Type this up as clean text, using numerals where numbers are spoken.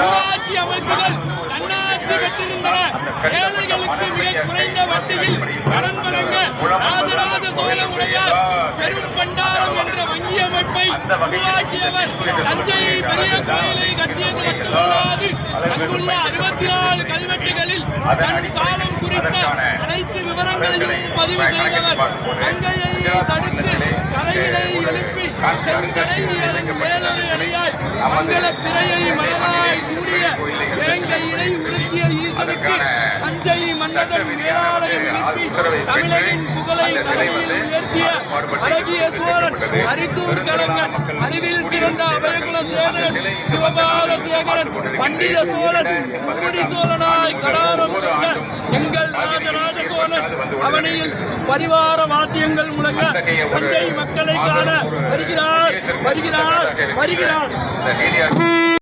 ஊராட்சி அமைப்புகள் தன்னாட்சி பெற்றிருந்தன. ஏழைகளுக்கு மிக குறைந்த வட்டியில் கடன் வழங்க ராஜராஜ சோழ உடையார் பெரும் பண்டாரம் என்ற வங்கி அமைப்பை உருவாக்கியவர். தஞ்சை பெரிய கோயிலை கட்டியது மட்டுமல்லாது அங்குள்ள 64 கல்வெட்டுகளில் தன் காலம் குறித்த அனைத்து விவரங்களையும் பதிவு செய்தவர். கங்கையை தடுத்து கரையினை எழுப்பி செங்கடையின் மேலொரு அணியாய் மங்கள பிறையை மலராய் சூடிய வேங்கையினை உறுத்திய ஈசனுக்கு தஞ்சை மன்னதன் மேலாலயம் எழுப்பி தமிழரின் புகழை தரையில் உயர்த்திய அழகிய சோழன், அரித்தூர் கலைஞன், அறிவில் சிறந்த அபயகுல சேகரன், சிவபால சேகரன், பண்டித சோழன், மும்முடி சோழனாய் கடாரம் கொண்ட எங்கள் ராஜராஜ சோழன் அவனியில் பரிவார வாத்தியங்கள் முழங்க தஞ்சை மக்களை காண வருகிறார் வருகிறார் வருகிறார்.